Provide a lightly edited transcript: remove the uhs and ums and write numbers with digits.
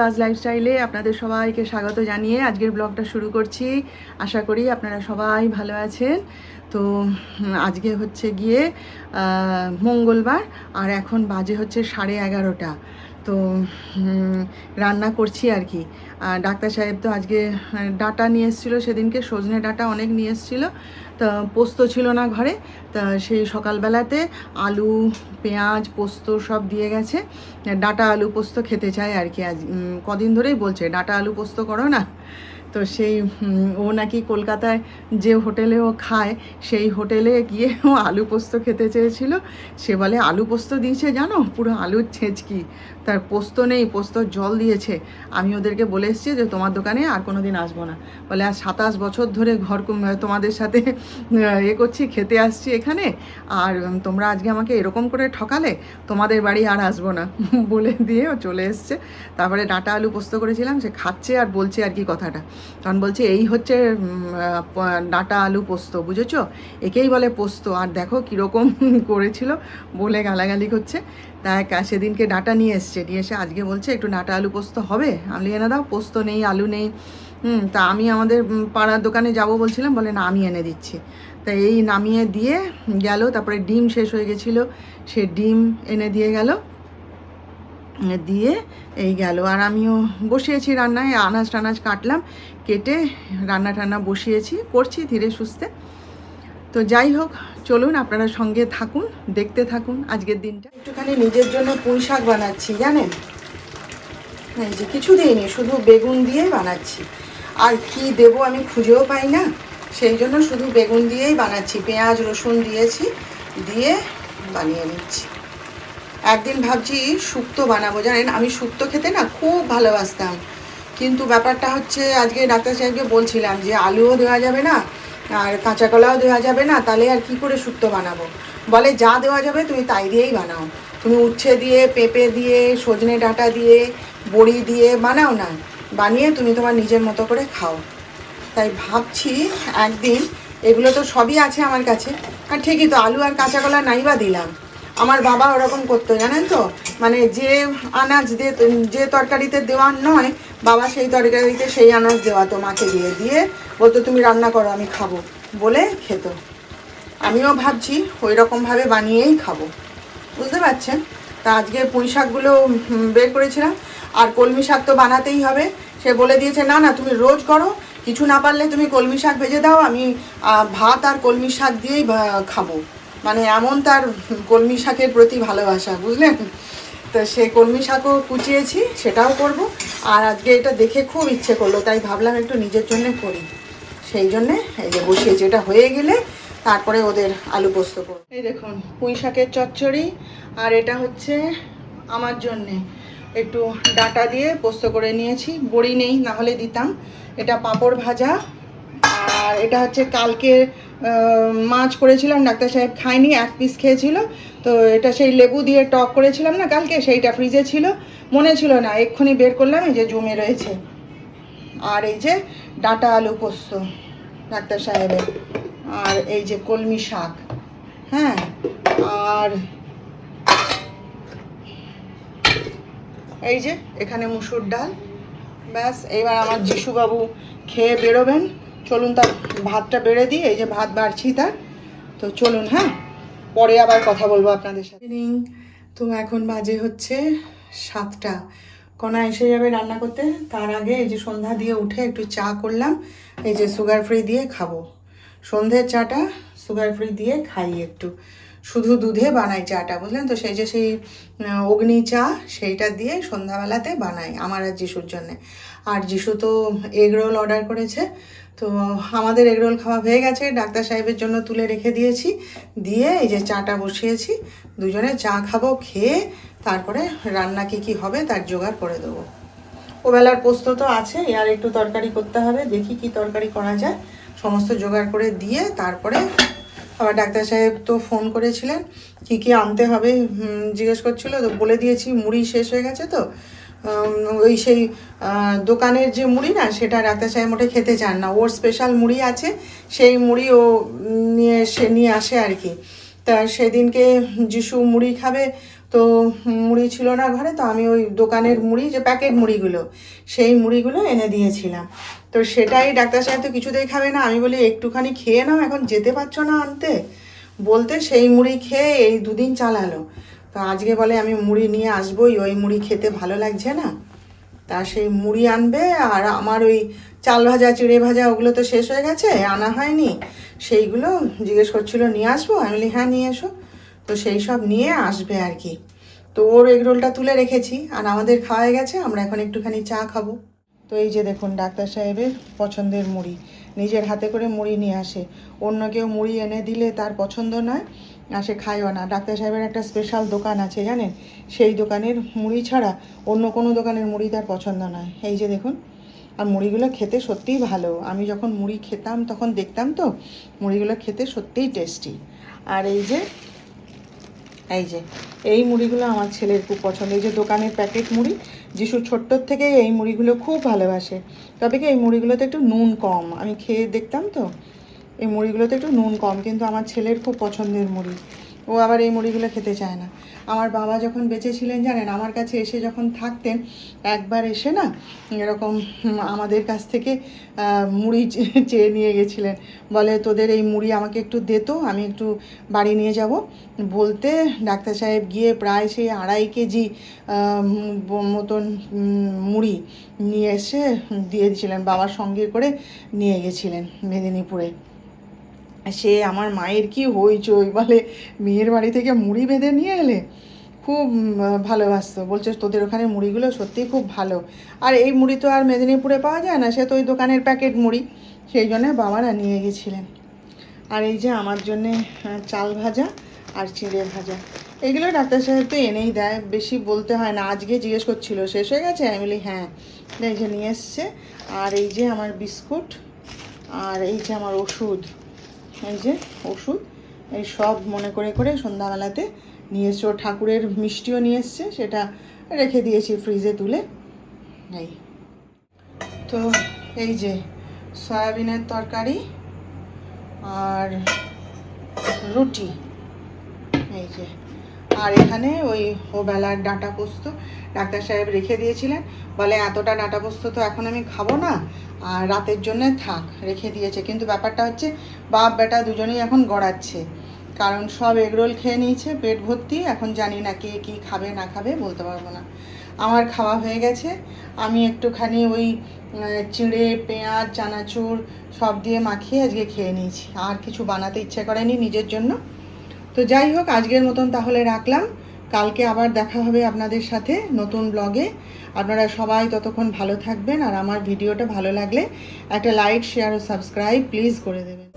বাজ লাইফস্টাইলে আপনাদের সবাইকে স্বাগত জানিয়ে আজকের ব্লগটা শুরু করছি। আশা করি আপনারা সবাই ভালো আছেন। তো আজকে হচ্ছে গিয়ে মঙ্গলবার, আর এখন বাজে হচ্ছে 11:30। তো রান্না করছি আর কি। ডাক্তার সাহেব তো আজকে ডাঁটা নিয়ে এসেছিলো, সেদিনকে সজনে ডাঁটা অনেক নিয়ে এসেছিলো। তা পোস্ত ছিল না ঘরে, তা সেই সকালবেলাতে আলু পেঁয়াজ পোস্ত সব দিয়ে গেছে। ডাঁটা আলু পোস্ত খেতে চায় আর কি। আজ কদিন ধরেই বলছে ডাঁটা আলু পোস্ত করো না। তো সেই ও নাকি কলকাতায় যে হোটেলে ও খায় সেই হোটেলে গিয়ে ও আলু পোস্ত খেতে চেয়েছিল। সে বলে আলু পোস্ত দিয়েছে জানো, পুরো আলুর ছেঁচকি, তার পোস্ত নেই, পোস্তর জল দিয়েছে। আমি ওদেরকে বলে এসেছি যে তোমার দোকানে আর কোনো দিন আসবো না। বলে আর 27 বছর ধরে তোমাদের সাথে করছি, খেতে আসছি এখানে, আর তোমরা আজকে আমাকে এরকম করে ঠকালে, তোমাদের বাড়ি আর আসবো না বলে দিয়ে ও চলে এসছে। তারপরে ডাঁটা আলু পোস্ত করেছিলাম, সে খাচ্ছে আর বলছে আর কি কথাটা, কারণ বলছে এই হচ্ছে ডাঁটা আলু পোস্ত, বুঝেছো, একেই বলে পোস্ত। আর দেখো কীরকম করেছিল বলে গালাগালি করছে। তাই সেদিনকে ডাঁটা নিয়ে এসছে, নিয়ে এসে আজকে বলছে একটু ডাঁটা আলু পোস্ত হবে। আমি এনে দাও, পোস্ত নেই আলু নেই। তা আমি আমাদের পাড়ার দোকানে যাব বলছিলাম, বলে না আমি এনে দিচ্ছি। তাই এই নামিয়ে দিয়ে গেল। তারপরে ডিম শেষ হয়ে গেছিলো, সে ডিম এনে দিয়ে গেল, দিয়ে এই গেল। আর আমিও বসিয়েছি রান্নায়, আনাজ টানাজ কাটলাম, কেটে রান্না টান্না বসিয়েছি, করছি ধীরে সুস্থে। তো যাই হোক, চলুন আপনারা সঙ্গে থাকুন, দেখতে থাকুন আজকের দিনটা। একটুখানি নিজের জন্য পুঁই শাক বানাচ্ছি, জানেন, এই যে কিছু দিইনি, শুধু বেগুন দিয়ে বানাচ্ছি। আর কি দেবো আমি খুঁজেও পাই না, সেই জন্য শুধু বেগুন দিয়েই বানাচ্ছি। পেঁয়াজ রসুন দিয়েছি, দিয়ে বানিয়ে নিচ্ছি। একদিন ভাবছি শুক্তো বানাবো, জানেন আমি শুক্তো খেতে না খুব ভালোবাসতাম, কিন্তু ব্যাপারটা হচ্ছে আজকে ডাক্তার সাহেবকে বলছিলাম যে আলুও দেওয়া যাবে না আর কাঁচা কলাও দেওয়া যাবে না, তাহলে আর কি করে শুক্তো বানাবো। বলে যা দেওয়া যাবে তুমি তাই দিয়েই বানাও, তুমি উচ্ছে দিয়ে পেঁপে দিয়ে সজনে ডাঁটা দিয়ে বড়ি দিয়ে বানাও না, বানিয়ে তুমি তোমার নিজের মতো করে খাও। তাই ভাবছি একদিন, এগুলো তো সবই আছে আমার কাছে, আর ঠিকই তো আলু আর কাঁচা কলা নাইবা দিলাম। আমার বাবা ওরকম করতো, জানেন তো, মানে যে আনাজ দিয়ে যে তরকারিতে দেওয়া নয়, বাবা সেই তরকারিতে সেই আনাজ দেওয়াতো মাকে দিয়ে দিয়ে বলতো তুমি রান্না করো আমি খাবো বলে খেত। আমিও ভাবছি ওই রকমভাবে বানিয়েই খাবো, বুঝতে পারছেন। তা আজকে পুঁই শাকগুলো বের করেছিলাম, আর কলমি শাক তো বানাতেই হবে। সে বলে দিয়েছে না না তুমি রোজ করো, কিছু না পারলে তুমি কলমি শাক ভেজে দাও, আমি ভাত আর কলমি শাক দিয়েই খাবো। মানে এমন তার কলমি শাকের প্রতি ভালোবাসা, বুঝলেন। তো সে কলমি শাকও কুচিয়েছি, সেটাও করব। আর আজকে এটা দেখে খুব ইচ্ছে করলো, তাই ভাবলাম একটু নিজের জন্যে করি, সেই জন্যে এই যে বসিয়েছি। এটা হয়ে গেলে তারপরে ওদের আলু পোস্ত করব। এই দেখুন পুঁই শাকের চচ্চড়ি, আর এটা হচ্ছে আমার জন্যে একটু ডাঁটা দিয়ে পোস্ত করে নিয়েছি, বড়ি নেই, না হলে দিতাম। এটা পাঁপড় ভাজা, আর এটা হচ্ছে কালকে মাছ করেছিলাম, ডাক্তার সাহেব খায়নি, এক পিস খেয়েছিল। তো এটা সেই লেবু দিয়ে টক করেছিলাম না কালকে, সেইটা ফ্রিজে ছিল, মনে ছিল না, এক্ষুনি বের করলাম, এই যে জমে রয়েছে। আর এই যে ডাঁটা আলু পোস্ত ডাক্তার সাহেবের, আর এই যে কলমি শাক, হ্যাঁ, আর এই যে এখানে মুসুর ডাল। ব্যাস, এইবার আমার যিশুবাবু খেয়ে বেরোবেন। চলুন তার ভাতটা বেড়ে দিই, এই যে ভাত বাড়ছি তার। তো চলুন, হ্যাঁ, পরে আবার কথা বলবো আপনাদের সাথে। তো এখন বাজে হচ্ছে 7টা, কণা এসে যাবে রান্না করতে। তার আগে এই যে সন্ধ্যা দিয়ে উঠে একটু চা করলাম, এই যে সুগার ফ্রি দিয়ে খাবো। সন্ধ্যের চাটা সুগার ফ্রি দিয়ে খাই, একটু শুধু দুধে বানাই চাটা, বুঝলেন তো। সেই যে সেই অগ্নি চা, সেইটা দিয়ে সন্ধ্যাবেলাতে বানাই আমার আর যিশুর জন্যে। আর যিশু তো এগ রোল অর্ডার করেছে, তো আমাদের এগ রোল খাওয়া হয়ে গেছে, ডাক্তার সাহেবের জন্য তুলে রেখে দিয়েছি, দিয়ে এই যে চাটা বসিয়েছি, দুজনে চা খাবো, খেয়ে তারপরে রান্না কী হবে তার জোগাড় করে দেবো। ওবেলার পোস্ত তো আছে, আর একটু তরকারি করতে হবে, দেখি কি তরকারি করা যায়, সমস্ত জোগাড় করে দিয়ে তারপরে আবার ডাক্তার সাহেব তো ফোন করেছিলেন কি কি আনতে হবে জিজ্ঞেস করছিল, তো বলে দিয়েছি মুড়ি শেষ হয়ে গেছে। তো ওই সেই দোকানের যে মুড়ি না, সেটা ডাক্তার সাহেব মোটে খেতে চান না, ওর স্পেশাল মুড়ি আছে, সেই মুড়ি ও নিয়ে আসে আর কি। তা সেদিনকে যিশু মুড়ি খাবে, তো মুড়ি ছিল না ঘরে, তো আমি ওই দোকানের মুড়ি, যে প্যাকেট মুড়িগুলো, সেই মুড়িগুলো এনে দিয়েছিলাম। তো সেটাই ডাক্তার সাহেব তো কিছুতেই খাবে না। আমি বলি একটুখানি খেয়ে নাও, এখন যেতে পারছো না আনতে, বলতে সেই মুড়ি খেয়ে এই 2 দিন চালালো। তো আজকে বলে আমি মুড়ি নিয়ে আসবোই, ওই মুড়ি খেতে ভালো লাগছে না। তা সেই মুড়ি আনবে, আর আমার ওই চাল ভাজা চিড়ে ভাজা ওগুলো তো শেষ হয়ে গেছে, আনা হয়নি। সেইগুলো জিজ্ঞেস করছিলো নিয়ে আসবো, আমি বলি হ্যাঁ নিয়ে এসো। তো সেই সব নিয়ে আসবে আর কি। তো ওর এগরোলটা তুলে রেখেছি, আর আমাদের খাওয়া হয়ে গেছে, আমরা এখন একটুখানি চা খাবো। তো এই যে দেখুন ডাক্তার সাহেবের পছন্দের মুড়ি, নিজের হাতে করে মুড়ি নিয়ে আসে। অন্য কেউ মুড়ি এনে দিলে তার পছন্দ নয়, আর সে খায়ও না। ডাক্তার সাহেবের একটা স্পেশাল দোকান আছে জানেন, সেই দোকানের মুড়ি ছাড়া অন্য কোনো দোকানের মুড়ি তার পছন্দ নয়। এই যে দেখুন, আর মুড়িগুলো খেতে সত্যিই ভালো। আমি যখন মুড়ি খেতাম তখন দেখতাম তো, মুড়িগুলো খেতে সত্যিই টেস্টি। আর এই যে এই মুড়িগুলো আমার ছেলের খুব পছন্দ। এই যে দোকানের প্যাকেট মুড়ি, যিশু ছোট্টোর থেকে এই মুড়িগুলো খুব ভালোবাসে। তবে কি এই মুড়িগুলোতে একটু নুন কম, আমি খেয়ে দেখতাম তো, এই মুড়িগুলোতে একটু নুন কম, কিন্তু আমার ছেলের খুব পছন্দের মুড়ি। ও আবার এই মুড়িগুলো খেতে চায় না। আমার বাবা যখন বেঁচে ছিলেন জানেন, আমার কাছে এসে যখন থাকতেন, একবার এসে না এরকম আমাদের কাছ থেকে মুড়ি চেয়ে নিয়ে গেছিলেন। বলে তোদের এই মুড়ি আমাকে একটু দে তো, আমি একটু বাড়ি নিয়ে যাব। বলতে ডাক্তার সাহেব গিয়ে প্রায় সেই 2.5 কেজি মতন মুড়ি নিয়ে এসে দিয়ে দিয়েছিলেন, বাবার সঙ্গে করে নিয়ে গেছিলেন মেদিনীপুরে। সে আমার মায়ের কি হইচই, বলে মেয়ের বাড়ি থেকে মুড়ি বেঁধে নিয়ে এলে। খুব ভালোবাসতো, বলছে তোদের ওখানে মুড়িগুলো সত্যিই খুব ভালো। আর এই মুড়ি তো আর মেদিনীপুরে পাওয়া যায় না, সে তো ওই দোকানের প্যাকেট মুড়ি, সেই জন্যে বাবারা নিয়ে গেছিলেন। আর এই যে আমার জন্যে চাল ভাজা আর চিড়ে ভাজা, এগুলো ডাক্তার সাহেব তো এনেই দেয়, বেশি বলতে হয় না। আজকে জিজ্ঞেস করছিল শেষ হয়ে গেছে, আমি বলি হ্যাঁ, এই যে নিয়ে এসছে। আর এই যে আমার বিস্কুট, আর এই যে আমার ওষুধ, এই যে ওষুধ, এই সব মনে করে করে সন্ধ্যাবেলাতে নিয়ে এসছে। ও ঠাকুরের মিষ্টিও নিয়ে এসছে, সেটা রেখে দিয়েছি ফ্রিজে তুলে। এই তো এই যে সয়াবিনের তরকারি আর রুটি, এই যে। আর এখানে ওই ওবেলার ডাঁটা পোস্ত ডাক্তার সাহেব রেখে দিয়েছিলেন, বলে এতটা ডাঁটা পোস্ত তো এখন আমি খাবো না, আর রাতের জন্যে থাক, রেখে দিয়েছে। কিন্তু ব্যাপারটা হচ্ছে বাপ বেটা দুজনেই এখন গড়াচ্ছে, কারণ সব এগরোল খেয়ে নিয়েছে পেট ভর্তি। এখন জানি না কে কী খাবে না খাবে, বলতে পারবো না। আমার খাওয়া হয়ে গেছে, আমি একটুখানি ওই চিঁড়ে পেঁয়াজ চানাচুর সব দিয়ে মাখিয়ে আজকে খেয়ে নিয়েছি, আর কিছু বানাতে ইচ্ছে করেনি নিজের জন্য। তো যাই হোক, আজকের মতন তাহলে রাখলাম। কালকে আবার দেখা হবে আপনাদের সাথে নতুন ব্লগে। আপনারা সবাই ততক্ষণ ভালো থাকবেন, আর আমার ভিডিওটা ভালো লাগলে একটা লাইক শেয়ার ও সাবস্ক্রাইব প্লিজ করে দেবেন।